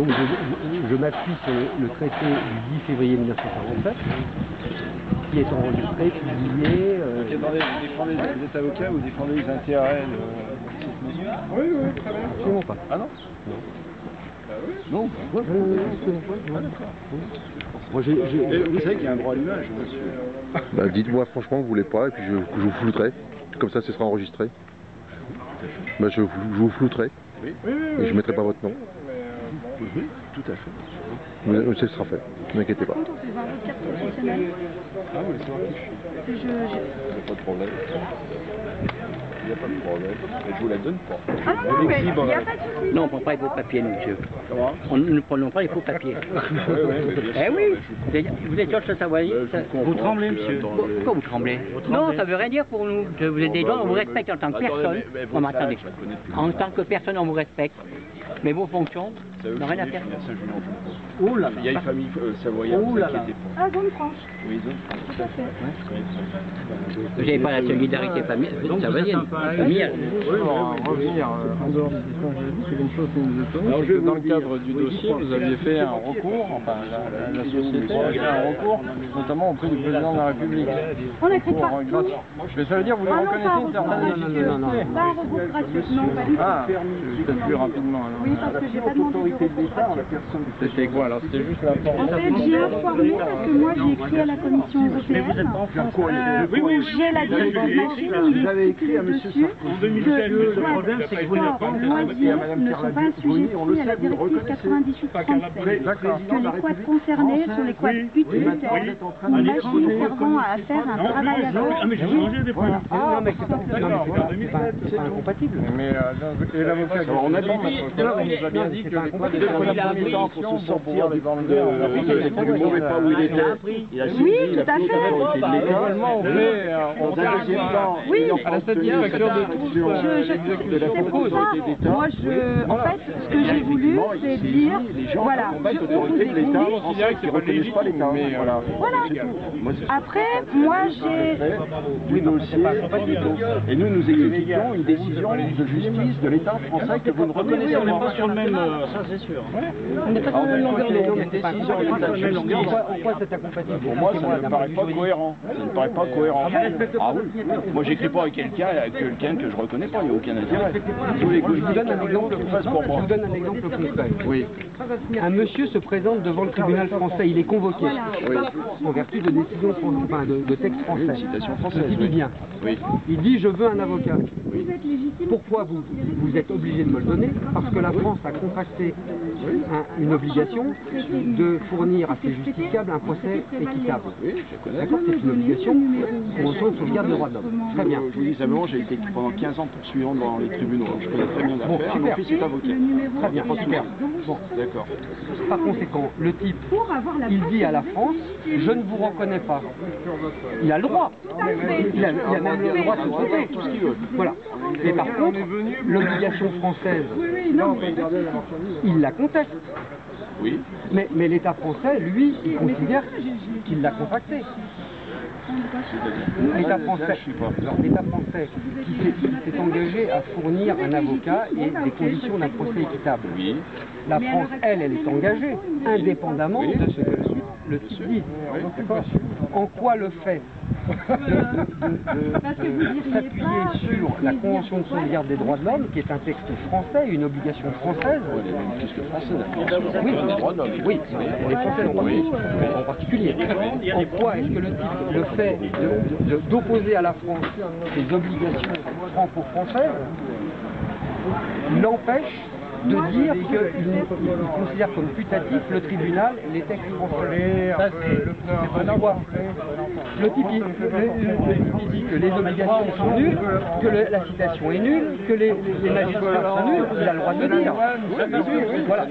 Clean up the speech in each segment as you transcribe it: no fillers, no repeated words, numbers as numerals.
Donc je m'appuie sur le traité du 10 février 1947, qui est enregistré, publié... Attendez, vous êtes avocat, vous défendez les intérêts de cette maison? Oui, oui, très bien. Absolument pas. Ah non? Non. Bah oui. Non, Moi, vous savez qu'il y a un droit à l'image, monsieur. Bah, dites-moi franchement que vous voulez pas, et puis je vous flouterai. Comme ça, ce sera enregistré. Bah, je vous flouterai. Oui. Et je ne mettrai pas votre nom. Oui, tout à fait. Mais ce sera fait. Ne vous inquiétez pas. On peut voir votre carte professionnelle. Ah, vous voulez savoir qui je suis? Il n'y a pas de problème. Il n'y a pas de problème. Mais je vous la donne pas. Ah non, mais il n'y a pas de souci. Non, on ne prend pas les faux papiers, nous, monsieur. Comment? On ne prenons pas les faux papiers. Eh oui, vous êtes sûr que ça va aller? Vous tremblez, monsieur. Pourquoi vous tremblez? Non, ça ne veut rien dire pour nous. Vous êtes des gens, on vous respecte en tant que personne. Non, mais attendez. En tant que personne, on vous respecte. Mais vos fonctions n'ont rien à faire. Oh là là. Vieille famille savoyarde, Oh là là. Ah, zone franche. Oui, zone Tout à fait. Vous n'avez pas la solidarité familiale. Familiale. Pour revenir en dehors de cette question juridique, il y a une chose qui nous étonne, c'est que dans le cadre du dossier, vous aviez fait un recours, enfin la société a fait un recours, notamment auprès du président de la République. On a écrit Recours partout. gratuit. Mais ça veut dire que vous Ah non, reconnaissez pas un une certaine recours gratuit. Pas un recours gratuit. Non, pas du tout. Ah, peut-être plus rapidement alors. Oui, parce que j'ai pas demandé de recours gratuit. C'était quoi alors? C'était juste la En forme. fait, j'ai informé parce que moi j'ai écrit à la Commission européenne. J'ai la directive machine où il est stipulé dessus que les sports loisirs ne sont pas assujettis à la directive 98/37. Que les quads concernés sont les quads utilitaires, une machine servant à faire un travail avec. Ah, mais j'ai changé des points. Non, mais c'est pas incompatible. Mais et l'avocat, on a dit, on nous a bien dit que les quads étaient il a appris pour se sortir du mauvais pas où il était. Oui, tout à fait. également on fait Oui, à la satisfaction de tous. C'est pour ça. Moi, en fait, ce que j'ai voulu, c'est dire, voilà, on vous est conduit. Qui reconnaissent pas l'État. Voilà. Après, moi, j'ai... Du dossier. Et nous exécutons une décision de justice de l'État français que vous ne reconnaissez pas. On n'est pas sur le même, ça c'est sûr. On n'est pas sur la même longueur d'onde. Une décision de l'État justice. En quoi c'est incompatible? Pour moi, ça ne me paraît pas cohérent. Ça ne me paraît pas cohérent. Ah oui. Moi, j'écris pas avec quelqu'un que je reconnais pas. Il n'y a aucun intérêt. Je vous donne un exemple concret. Oui. Un monsieur se présente devant le tribunal français, il est convoqué en vertu de décision enfin de texte français. Une citation française. Il dit bien. Oui. Il dit je veux un avocat. Pourquoi vous êtes obligé de me le donner? Parce que la France a contracté une obligation de fournir à ses justiciables un procès équitable. Oui, je connais. D'accord, c'est une obligation convention de sauvegarde des droits de l'homme. Très bien. Je vous dis simplement, j'ai été pendant 15 ans poursuivant dans les tribunaux. Je connais très bien l'affaire. Mon fils est avocat. Très bien, super. Bon. D'accord. Par conséquent, le type, il dit à la France, je ne vous reconnais pas. Il a le droit. Il a même le droit de se tromper. Tout ce qu'il veut. Voilà. Mais par contre, l'obligation française, il la conteste. Oui. Mais l'État français, lui, il considère qu'il l'a contracté. L'État français qui s'est engagé à fournir un avocat et des conditions d'un procès équitable. Oui. La France, elle est engagée, indépendamment de ce que le type dit. En quoi le fait de s'appuyer sur la Convention de sauvegarde des droits de l'homme, qui est un texte français, une obligation française. Plus que française. Oui, oui, les Français en particulier. En quoi est-ce que le fait d'opposer à la France ses obligations franco-françaises l'empêche de dire qu'il considère comme putatif le tribunal les textes français. Le type il dit que les obligations sont nulles, que la citation est nulle, que les magistrats sont nuls, il a le droit de le dire. Voilà.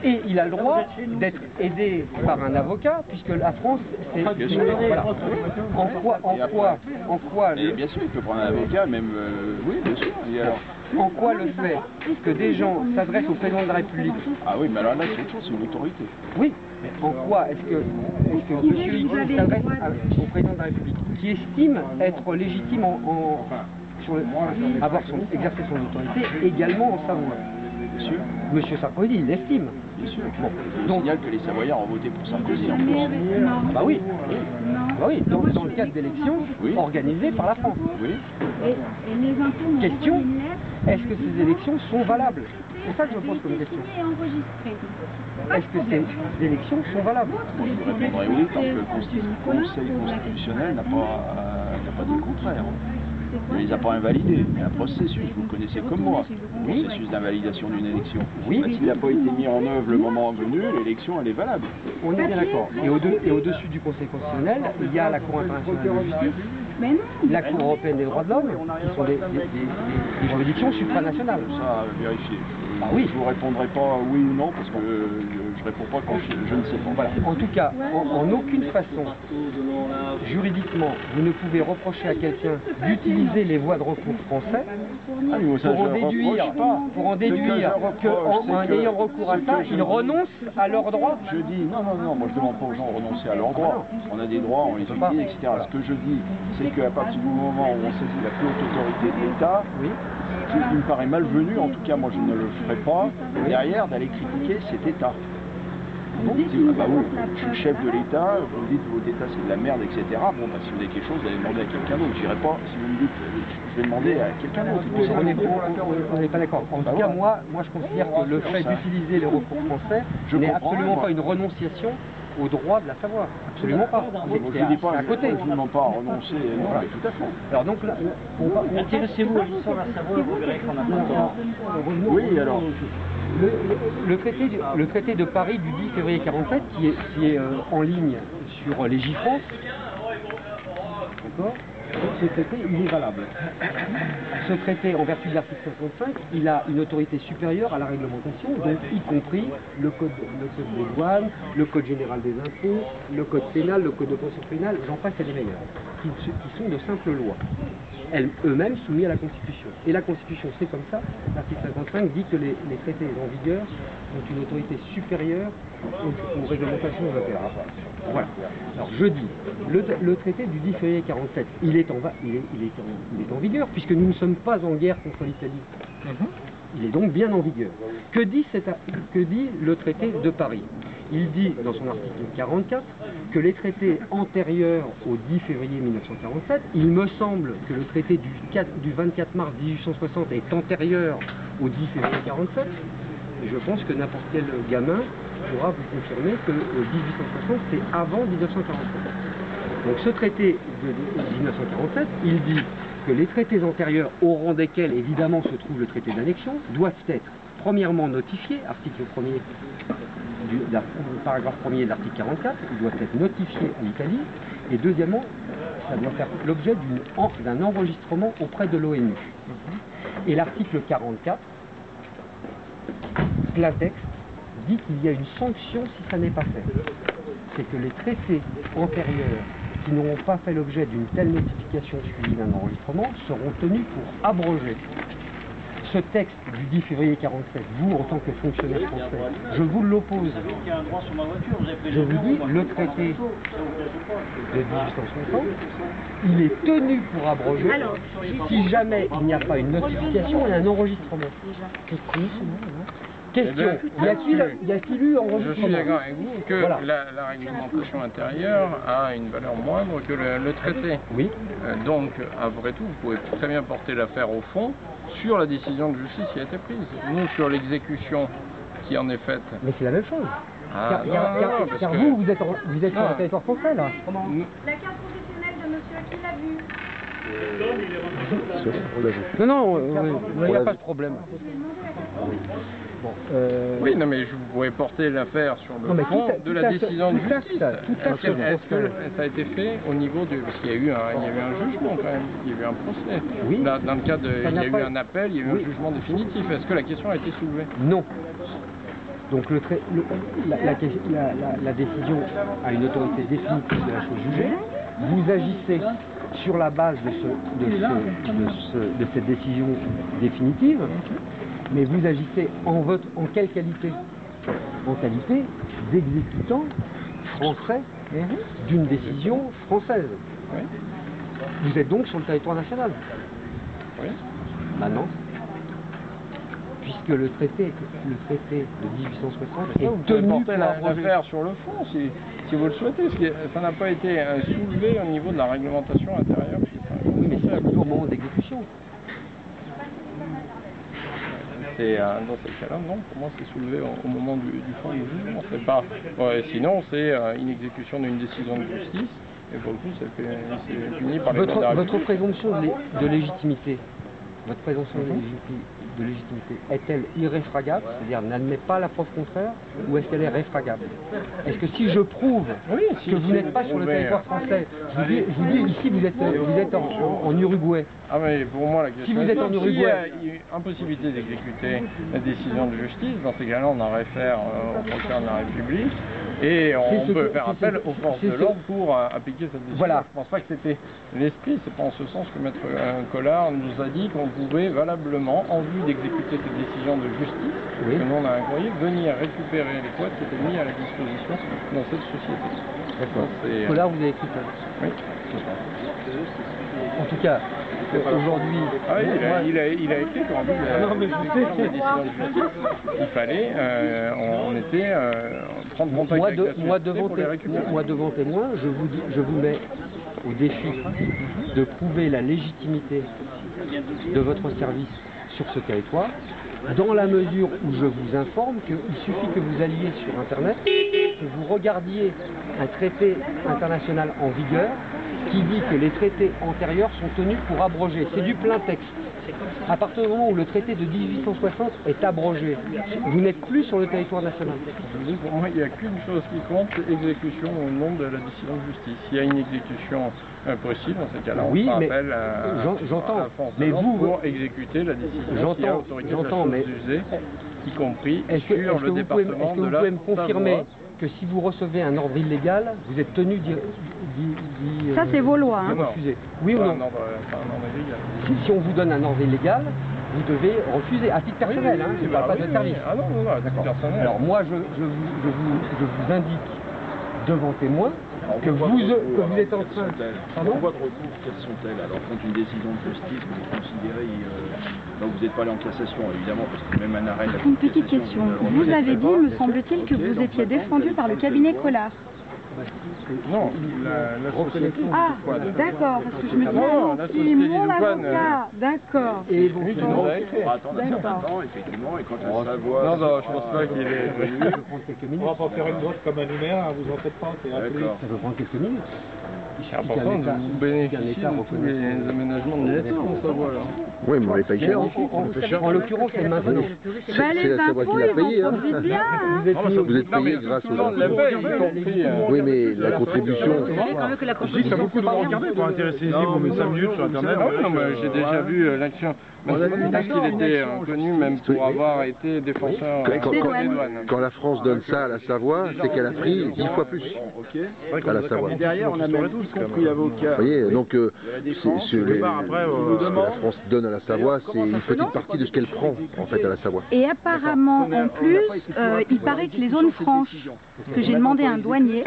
Et il a le droit d'être aidé par un avocat, puisque la France, c'est... Voilà. En quoi Et bien sûr, il peut prendre un avocat, même... oui, bien sûr. Et alors en quoi le fait que des gens s'adressent au président de la République? Ah oui, mais alors là, c'est autre chose, c'est une autorité. Oui, mais en quoi est-ce que M. X s'adresse au président de la République, qui estime être légitime exercer son autorité également en Savoie? sûr. Monsieur Sarkozy, il l'estime. Bien sûr. Bon, Je donc, signale que les Savoyards ont voté pour Sarkozy en France. bah oui, bah oui, dans le cadre d'élections Oui. organisées par la France. Oui. Question, est-ce que ces élections sont valables? C'est ça que je pose comme question. Est-ce que ces élections sont valables? Moi, je vous répondrai oui, parce que le Conseil constitutionnel n'a pas dit le contraire. Il ne les a pas invalidés. Il y a un processus, vous le connaissez comme moi, le processus d'invalidation d'une élection. Oui. S'il n'a pas été mis en œuvre le moment venu, l'élection, elle est valable. On est bien d'accord. Et au-dessus du Conseil constitutionnel, il y a la Cour internationale de justice, la Cour européenne des droits de l'homme, qui sont des juridictions supranationales. Ça, vérifier. Ah oui. Je ne vous répondrai pas oui ou non, parce que je ne réponds pas quand je ne sais pas. Voilà. En tout cas, en aucune façon, juridiquement, vous ne pouvez reprocher à quelqu'un d'utiliser les voies de recours français pour en déduire qu'en ayant recours à ça, ils renoncent à leurs droits. Je dis non, moi je ne demande pas aux gens de renoncer à leurs droits. On a des droits, on les utilise, etc. Ce que je dis, c'est qu'à partir du moment où on saisit la plus haute autorité de l'État, il me paraît malvenu, en tout cas moi je ne le ferai pas, derrière d'aller critiquer cet État. Vous dites, ah bah oui, je suis le chef de l'État, vous me dites votre État c'est de la merde, etc. Bon, bah si vous avez quelque chose, vous allez demander à quelqu'un d'autre. J'irai pas, si vous me dites, je vais demander à quelqu'un d'autre. On n'est pas d'accord. En tout cas, moi je considère que le fait d'utiliser les recours français n'est absolument pas une renonciation au droit de la savoir. Absolument pas. Je ne dis pas à côté. Je ne demande pas à renoncer, non, mais tout à fait. Alors donc là, Intéressez-vous à l'histoire de la savoir, vous verrez qu'on a pas tort. Oui, alors. Le traité de Paris du 10 février 47, qui est en ligne sur Légifrance, d'accord, ce traité, il est valable. Ce traité, en vertu de l'article 55, il a une autorité supérieure à la réglementation, donc y compris le code des douanes, le code général des impôts, le code pénal, le code de procédure pénale, j'en passe et des meilleurs, qui sont de simples lois, eux-mêmes soumis à la Constitution. Et la Constitution, c'est comme ça, l'article 55 dit que les traités en vigueur ont une autorité supérieure aux réglementations européennes. Voilà. Alors je dis, le traité du 10 février 47, il est en vigueur, puisque nous ne sommes pas en guerre contre l'Italie. Il est donc bien en vigueur. Que dit le traité de Paris? Il dit dans son article 44 que les traités antérieurs au 10 février 1947, il me semble que le traité du 24 mars 1860 est antérieur au 10 février 47, et je pense que n'importe quel gamin pourra vous confirmer que 1860 c'est avant 1947. Donc ce traité de 1947, il dit que les traités antérieurs, au rang desquels évidemment se trouve le traité d'annexion, doivent être premièrement notifiés, article 1er paragraphe 1er de l'article 44, ils doivent être notifiés à l'Italie, et deuxièmement, ça doit faire l'objet d'un enregistrement auprès de l'ONU. Et l'article 44, plein texte, dit qu'il y a une sanction si ça n'est pas fait. C'est que les traités antérieurs qui n'auront pas fait l'objet d'une telle notification suivie d'un enregistrement seront tenus pour abrogés. Ce texte du 10 février 47, vous en tant que fonctionnaire français, je vous l'oppose. Je vous dis, le traité de 1860, il est tenu pour abroger si jamais il n'y a pas une notification et un enregistrement. Question, y a-t-il eu enregistrement? Je suis d'accord avec vous que voilà. la réglementation intérieure a une valeur moindre que le traité. Oui. Donc, après tout, vous pouvez très bien porter l'affaire au fond sur la décision de justice qui a été prise, non sur l'exécution qui en est faite. Mais c'est la même chose. Ah, car vous êtes sur le territoire français, là. Comment? La carte professionnelle de monsieur, qui l'a vu? Non, il n'y a pas de problème. Bon, oui, non, mais vous pouvez porter l'affaire sur le fond de la décision de justice. Est-ce que ça a été fait au niveau de... Parce qu'il y a eu un jugement quand même, il y a eu un procès. Oui. Dans le cas de... Il y a eu un appel, il y a eu un jugement définitif. Est-ce que la question a été soulevée? Non. Donc la décision a une autorité définitive de la chose jugée. Vous agissez sur la base de cette décision définitive, mais vous agissez en quelle qualité? En qualité d'exécutant français d'une décision française. Oui. Vous êtes donc sur le territoire national. Oui. Maintenant, puisque le traité de 1860 Vous est pouvez tenu porter pour abroger. l'affaire sur le fond si vous le souhaitez. Ça n'a pas été soulevé au niveau de la réglementation intérieure. Oui, mais c'est toujours au moment d'exécution. Dans ces cas-là, non, pour moi c'est soulevé au moment du fond du jugement. C'est pas, sinon c'est une exécution d'une décision de justice, et pour le coup c'est puni par les lois de la République. Votre présomption de légitimité, de légitimité est-elle irréfragable, c'est-à-dire n'admet pas la preuve contraire, ou est-ce qu'elle est réfragable? Est-ce que si je prouve que vous n'êtes pas sur le territoire français, je vous dis ici vous êtes en Uruguay. Ah mais pour moi la question si vous êtes en Uruguay, s'il y a impossibilité d'exécuter la décision de justice, dans ces cas-là on en réfère aux procureur de la République et on peut faire appel aux forces de l'ordre pour appliquer cette décision. Voilà. Je pense pas que c'était l'esprit, c'est pas en ce sens que Maître Collard nous a dit qu'on pouvait valablement, en vue d'exécuter cette décision de justice, que nous on a un courrier, venir récupérer les quotes qui étaient mis à la disposition dans cette société. D'accord. Collard vous avez écrit ça? Oui. En tout cas, aujourd'hui... Ah oui, il a écrit qu'en vue de la décision de justice, il fallait, on était prendre contact avec la société pour les récupérer. Moi devant témoin, je vous mets au défi de prouver la légitimité de votre service sur ce territoire, dans la mesure où je vous informe qu'il suffit que vous alliez sur Internet, que vous regardiez un traité international en vigueur qui dit que les traités antérieurs sont tenus pour abroger. C'est du plein texte. À partir du moment où le traité de 1860 est abrogé, vous n'êtes plus sur le territoire national. Pour moi, il n'y a qu'une chose qui compte, c'est exécution au nom de la décision de justice. S'il y a une exécution possible, dans ces cas-là, on fera appel à la force de l'ordre pour exécuter la décision qui a autorité de la chose usée, y compris sur le département de la Savoie. Est-ce que vous pouvez me confirmer que si vous recevez un ordre illégal, vous êtes tenu d'y ça c'est vos lois, hein. refuser? Oui ou non? Si on vous donne un ordre illégal, vous devez refuser, à titre personnel, hein, je ne parle pas de service. Ah non, à titre personnel. Alors moi, je vous indique devant témoin que vous êtes en train... Pardon? Pourquoi de recours, quelles sont-elles? Alors, contre une décision de justice, vous considérez... donc vous n'êtes pas allé en cassation, évidemment, parce que même un arrêt... Une petite question. Vous avez dit, me semble-t-il, que vous étiez défendu par le cabinet Collard. Non, la société. Ah, d'accord, parce que je me dis, c'est mon avocat, d'accord. Et bon, attendre un certain temps, effectivement, et quand la Savoie... Non, je pense pas qu'il est venu. On va pas faire une vote comme annuaire, vous en faites pas, c'est D'accord. Ça peut prendre quelques minutes. C'est important de vous bénéficier de tous les aménagements de l'État en Savoie, là. Oui, mais on n'est pas ici. En l'occurrence, c'est maintenant. C'est la Savoie qui l'a payé. Hein. Vous êtes payé grâce aux impôts. Oui, mais la contribution... Je dis que ça vaut le coup de regarder pour intéresser les vous mettez 5 minutes sur Internet. Non, mais j'ai déjà vu l'action. Mais parce qu'il était connu même pour avoir été défenseur des douanes. Quand la France donne ça à la Savoie, c'est qu'elle a pris 10 fois plus à la Savoie. Et derrière, on a même y compris avocat. Vous voyez, donc ce que la France donne à la Savoie, c'est une petite partie de ce qu'elle prend en fait à la Savoie. Et apparemment, en plus, il paraît que les zones franches, que j'ai demandé à un douanier,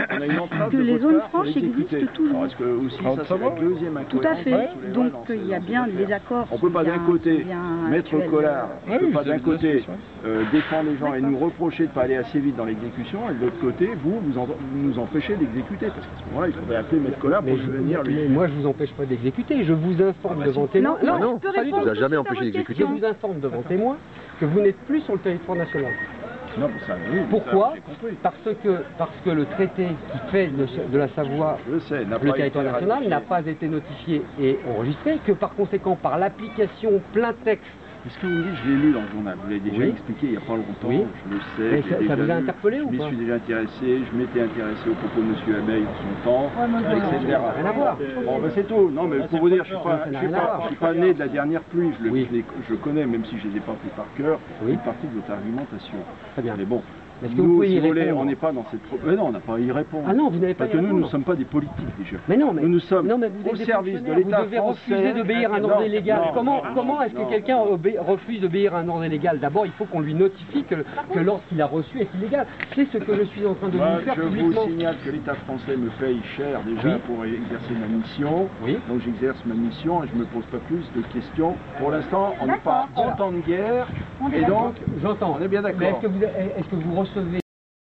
que les zones franches existent toujours. Parce que aussi, ça c'est la deuxième incohérence. Tout à fait. Donc il y a bien des accords. On peut pas d'un côté mettre Collard, on ne peut pas d'un côté défendre les gens et nous reprocher de ne pas aller assez vite dans l'exécution, et de l'autre côté, vous nous empêchez d'exécuter. Parce qu'à ce moment-là, il faudrait appeler Maître Collard pour venir lui. Mais moi, je vous empêche pas d'exécuter. Je vous informe devant témoin. Non, vous n'a jamais empêché d'exécuter. Je vous informe devant témoin que vous n'êtes plus sur le territoire national. Non, mais ça, oui, pourquoi? Parce que le traité qui fait de la Savoie le territoire national n'a pas été notifié et enregistré, que par conséquent, par l'application plein texte. Ce que vous me dites, je l'ai lu dans le journal, vous l'avez déjà expliqué il n'y a pas longtemps, je le sais. Mais ça vous a interpellé ou pas? Je m'y suis déjà intéressé, je m'étais intéressé aux propos de M. Abeille en son temps, etc. Rien à voir. Bon, ben c'est tout. Non, mais pour vous dire, je ne suis pas né de la dernière pluie, je connais, même si je ne les ai pas pris par cœur, une partie de votre argumentation. Très bien. Mais bon, Est-ce que vous pouvez y répondre? On n'est pas dans cette... Mais non, on n'a pas à y répondre. Ah non, vous n'avez pas à y répondre. Parce que nous ne sommes pas des politiques déjà. Mais non, mais nous sommes au service de l'État français. Vous devez français. refuser d'obéir à un ordre illégal. Comment est-ce que quelqu'un refuse d'obéir à un ordre illégal? D'abord, il faut qu'on lui notifie que l'ordre qu'il a reçu est illégal. C'est ce que je suis en train de vous faire publiquement. Je vous signale que l'État français me paye cher déjà pour exercer ma mission. Oui. Donc j'exerce ma mission et je ne me pose pas plus de questions. Pour l'instant, on n'est pas en temps de guerre. Et donc, j'entends. On est bien d'accord. Mais est-ce que vous recevez